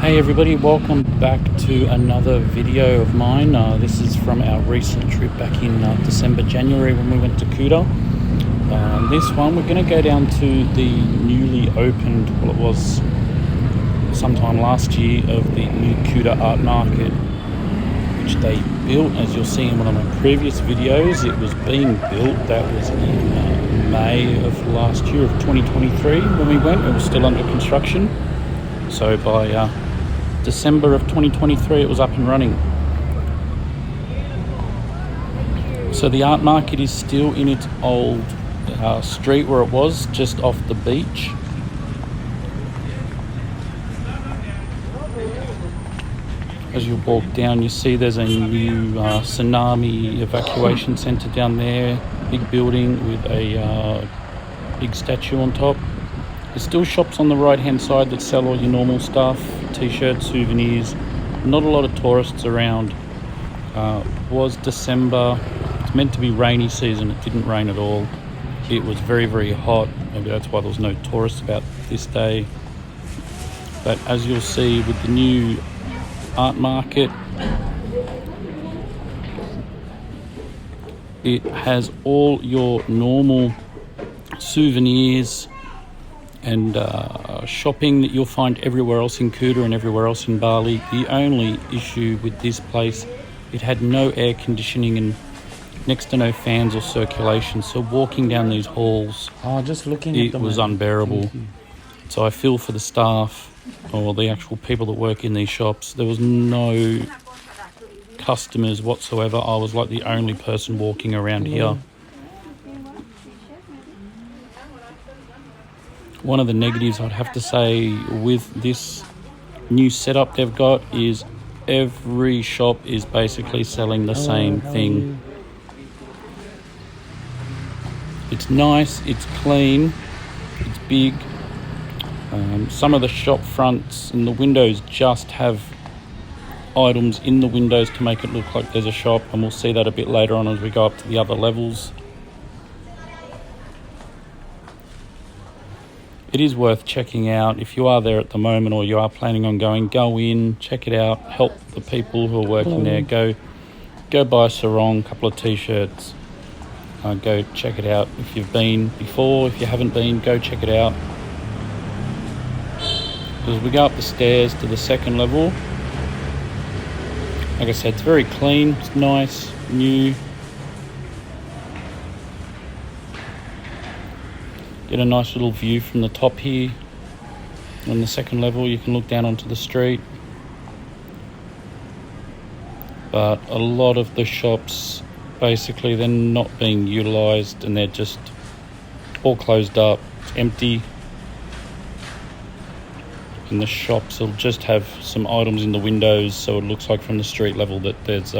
Hey everybody, welcome back to another video of mine. This is from our recent trip back in January when we went to Kuta. This one we're going to go down to the newly opened, well it was sometime last year, of the new Kuta Art Market, which they built. As you'll see in one of my previous videos, it was being built. That was in May of last year of 2023 when we went. It was still under construction. So by December of 2023 it was up and running. So the art market is still in its old street where it was, just off the beach. As you walk down, you see there's a new tsunami evacuation centre down there, big building with a big statue on top. There's still shops on the right hand side that sell all your normal stuff, t-shirts, souvenirs. Not a lot of tourists around. Was December. It's meant to be rainy season. It didn't rain at all. It was very, very hot. Maybe that's why there was no tourists about this day. But as you'll see with the new art market, it has all your normal souvenirs and shopping that you'll find everywhere else in Kuta and everywhere else in Bali. The only issue with this place, it had no air conditioning and next to no fans or circulation. So walking down these halls, it was unbearable. So I feel for the staff or the actual people that work in these shops. There was no customers whatsoever. I was like the only person walking around here. One of the negatives I'd have to say with this new setup they've got is every shop is basically selling the same thing. It's nice, it's clean, it's big. Some of the shop fronts and the windows just have items in the windows to make it look like there's a shop, and we'll see that a bit later on as we go up to the other levels. It is worth checking out. If you are there at the moment or you are planning on going, go in, check it out, help the people who are working there. Go buy a sarong, a couple of t-shirts. Go check it out. If you've been before, if you haven't been, go check it out. As we go up the stairs to the second level, like I said, it's very clean, it's nice, new. Get a nice little view from the top here. On the second level you can look down onto the street. But a lot of the shops, basically they're not being utilised and they're just all closed up. It's empty. And the shops will just have some items in the windows, so it looks like from the street level that there's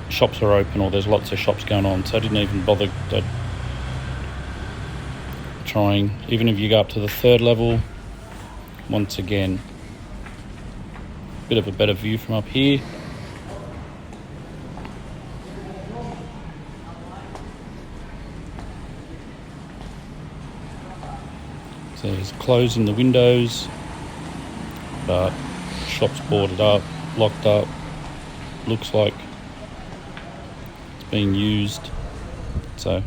shops are open or there's lots of shops going on. So I didn't even bother trying. Even if you go up to the third level, once again, bit of a better view from up here. So there's clothes in the windows, but shops boarded up, locked up. Looks like it's being used. So